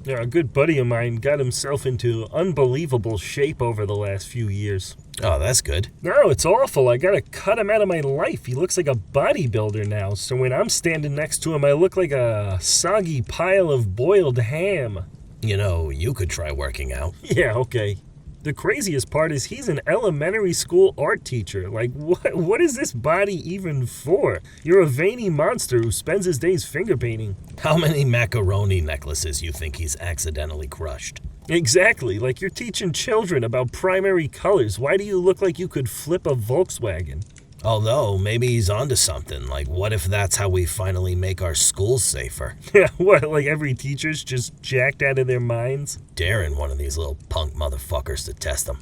Yeah, a good buddy of mine got himself into unbelievable shape over the last few years. Oh, that's good. No, it's awful. I gotta cut him out of my life. He looks like a bodybuilder now, so when I'm standing next to him, I look like a soggy pile of boiled ham. You know, you could try working out. Yeah, okay. The craziest part is he's an elementary school art teacher. Like, what is this body even for? You're a veiny monster who spends his days finger painting. How many macaroni necklaces you think he's accidentally crushed? Exactly, like you're teaching children about primary colors. Why do you look like you could flip a Volkswagen? Although, maybe he's onto something. Like, what if that's how we finally make our schools safer? Yeah, what, like every teacher's just jacked out of their minds? Daring one of these little punk motherfuckers to test them.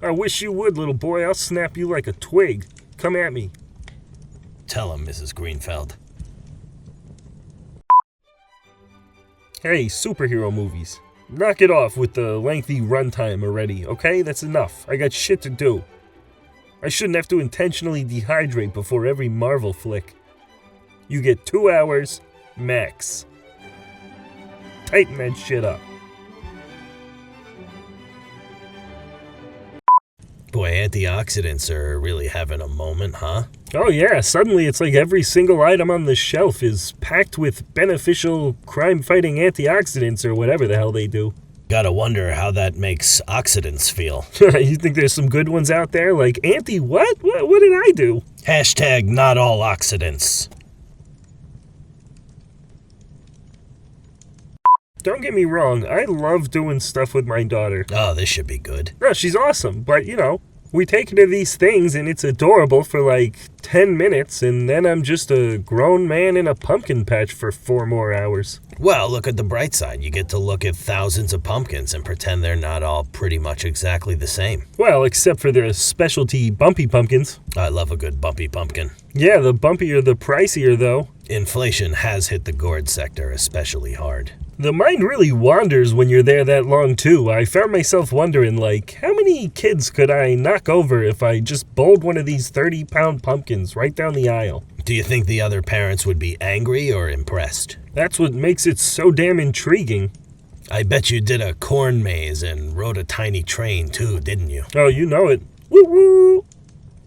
I wish you would, little boy. I'll snap you like a twig. Come at me. Tell him, Mrs. Greenfeld. Hey, superhero movies. Knock it off with the lengthy runtime already, okay? That's enough. I got shit to do. I shouldn't have to intentionally dehydrate before every Marvel flick. You get 2 hours, max. Tighten that shit up. Boy, antioxidants are really having a moment, huh? Oh yeah, suddenly it's like every single item on the shelf is packed with beneficial crime-fighting antioxidants or whatever the hell they do. Gotta wonder how that makes oxidants feel. You think there's some good ones out there? Like, what? What did I do? Hashtag not all oxidants. Don't get me wrong, I love doing stuff with my daughter. Oh, this should be good. No, she's awesome, but we take her to these things and it's adorable for like 10 minutes and then I'm just a grown man in a pumpkin patch for 4 more hours. Well, look at the bright side. You get to look at thousands of pumpkins and pretend they're not all pretty much exactly the same. Well, except for their specialty bumpy pumpkins. I love a good bumpy pumpkin. Yeah, the bumpier the pricier though. Inflation has hit the gourd sector especially hard. The mind really wanders when you're there that long, too. I found myself wondering, like, how many kids could I knock over if I just bowled one of these 30-pound pumpkins right down the aisle? Do you think the other parents would be angry or impressed? That's what makes it so damn intriguing. I bet you did a corn maze and rode a tiny train, too, didn't you? Oh, you know it. Woo-woo!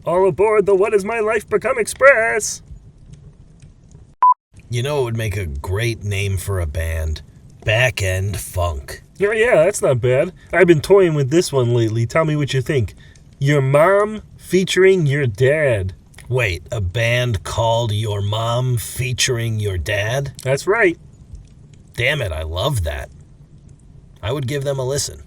All aboard the What Is My Life Become Express! You know it would make a great name for a band? Back End Funk. Oh, yeah, that's not bad. I've been toying with this one lately. Tell me what you think. Your Mom featuring Your Dad. Wait, a band called Your Mom featuring Your Dad? That's right. Damn it, I love that. I would give them a listen.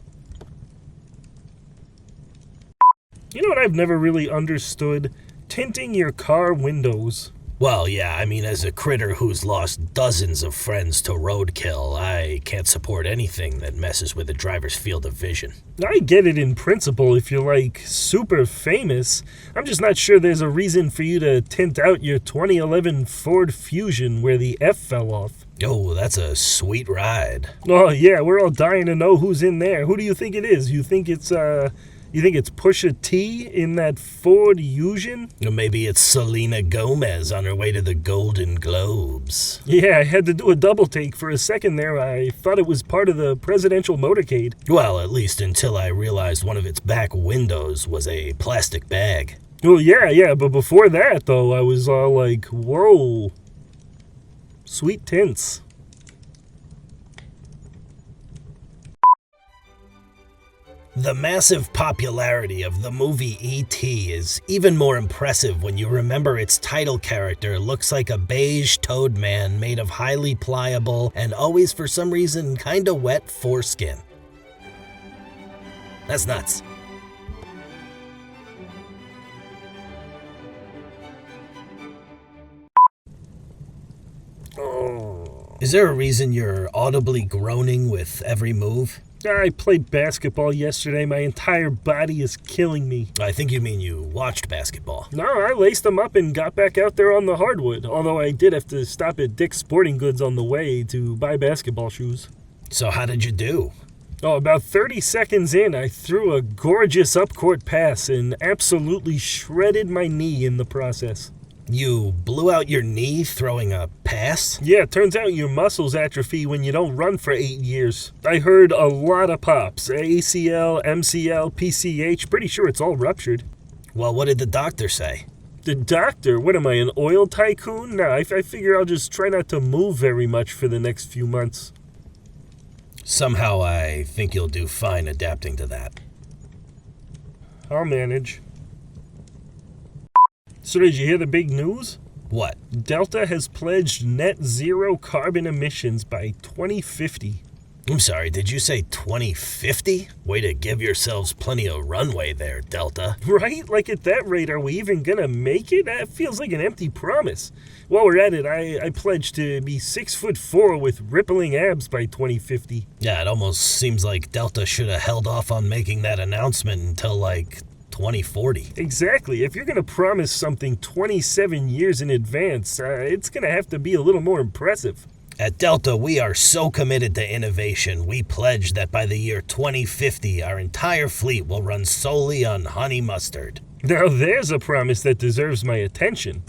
You know what I've never really understood? Tinting your car windows. Well, yeah, I mean, as a critter who's lost dozens of friends to roadkill, I can't support anything that messes with a driver's field of vision. I get it in principle if you're, like, super famous. I'm just not sure there's a reason for you to tint out your 2011 Ford Fusion where the F fell off. Oh, that's a sweet ride. Oh, yeah, we're all dying to know who's in there. Who do you think it is? You think it's Pusha T in that Ford Fusion? Or maybe it's Selena Gomez on her way to the Golden Globes. Yeah, I had to do a double take for a second there. I thought it was part of the presidential motorcade. Well, at least until I realized one of its back windows was a plastic bag. Well, yeah, but before that, though, I was all like, whoa, sweet tints. The massive popularity of the movie E.T. is even more impressive when you remember its title character looks like a beige toad man made of highly pliable and always for some reason kinda wet foreskin. That's nuts. Is there a reason you're audibly groaning with every move? I played basketball yesterday. My entire body is killing me. I think you mean you watched basketball. No, I laced them up and got back out there on the hardwood. Although I did have to stop at Dick's Sporting Goods on the way to buy basketball shoes. So how did you do? Oh, about 30 seconds in, I threw a gorgeous up-court pass and absolutely shredded my knee in the process. You blew out your knee throwing a pass? Yeah, turns out your muscles atrophy when you don't run for 8 years. I heard a lot of pops. ACL, MCL, PCH, pretty sure it's all ruptured. Well, what did the doctor say? The doctor? What am I, an oil tycoon? Nah, I figure I'll just try not to move very much for the next few months. Somehow I think you'll do fine adapting to that. I'll manage. So did you hear the big news? What? Delta has pledged net zero carbon emissions by 2050. I'm sorry, did you say 2050? Way to give yourselves plenty of runway there, Delta. Right? Like at that rate, are we even gonna make it? That feels like an empty promise. While we're at it, I pledge to be 6'4" with rippling abs by 2050. Yeah, it almost seems like Delta should have held off on making that announcement until 2040. Exactly. If you're gonna promise something 27 years in advance, it's gonna have to be a little more impressive. At Delta, we are so committed to innovation, we pledge that by the year 2050, our entire fleet will run solely on honey mustard. Now there's a promise that deserves my attention.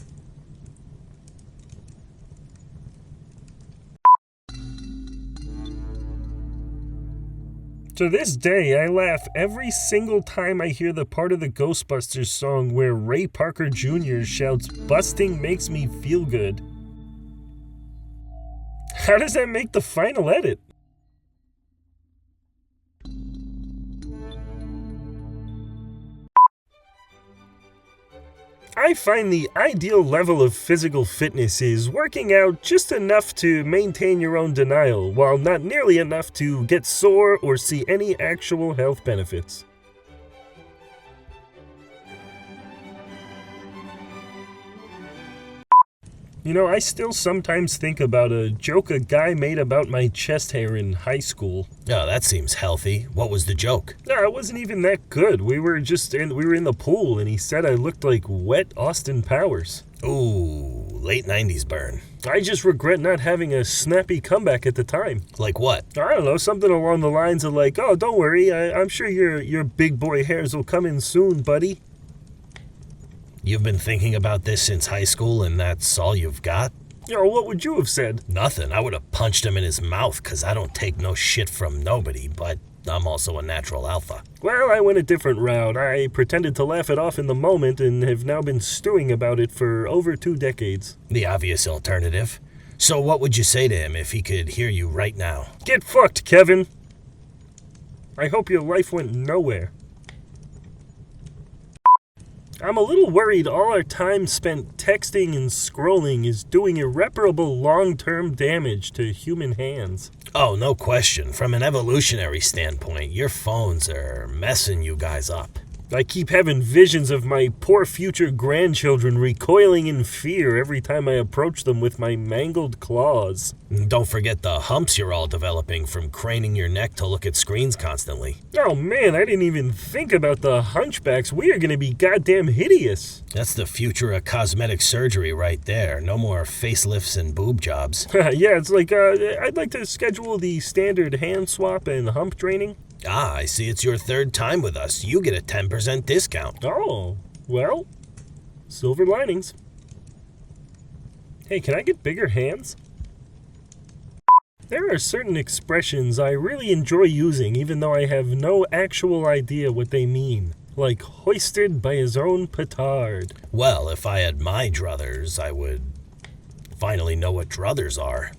To this day, I laugh every single time I hear the part of the Ghostbusters song where Ray Parker Jr. shouts, "Busting makes me feel good." How does that make the final edit? I find the ideal level of physical fitness is working out just enough to maintain your own denial, while not nearly enough to get sore or see any actual health benefits. You know, I still sometimes think about a joke a guy made about my chest hair in high school. Oh, that seems healthy. What was the joke? No, it wasn't even that good. We were in the pool, and he said I looked like wet Austin Powers. Ooh, late 90s burn. I just regret not having a snappy comeback at the time. Like what? I don't know, something along the lines of like, "Oh, don't worry, I'm sure your big boy hairs will come in soon, buddy." You've been thinking about this since high school and that's all you've got? You know, what would you have said? Nothing. I would have punched him in his mouth because I don't take no shit from nobody, but I'm also a natural alpha. Well, I went a different route. I pretended to laugh it off in the moment and have now been stewing about it for over 2 decades. The obvious alternative. So what would you say to him if he could hear you right now? Get fucked, Kevin! I hope your life went nowhere. I'm a little worried all our time spent texting and scrolling is doing irreparable long-term damage to human hands. Oh, no question. From an evolutionary standpoint, your phones are messing you guys up. I keep having visions of my poor future grandchildren recoiling in fear every time I approach them with my mangled claws. And don't forget the humps you're all developing from craning your neck to look at screens constantly. Oh man, I didn't even think about the hunchbacks. We are gonna be goddamn hideous. That's the future of cosmetic surgery right there. No more facelifts and boob jobs. Yeah, it's like, I'd like to schedule the standard hand swap and hump training. Ah, I see it's your 3rd time with us. You get a 10% discount. Oh, well, silver linings. Hey, can I get bigger hands? There are certain expressions I really enjoy using even though I have no actual idea what they mean. Like hoisted by his own petard. Well, if I had my druthers, I would finally know what druthers are.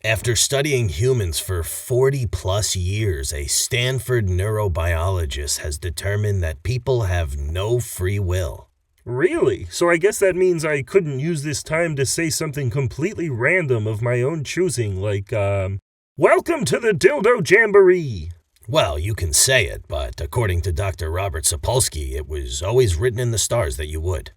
After studying humans for 40 plus years, a Stanford neurobiologist has determined that people have no free will. Really? So I guess that means I couldn't use this time to say something completely random of my own choosing, like, "Welcome to the Dildo Jamboree." Well, you can say it, but according to Dr. Robert Sapolsky, it was always written in the stars that you would.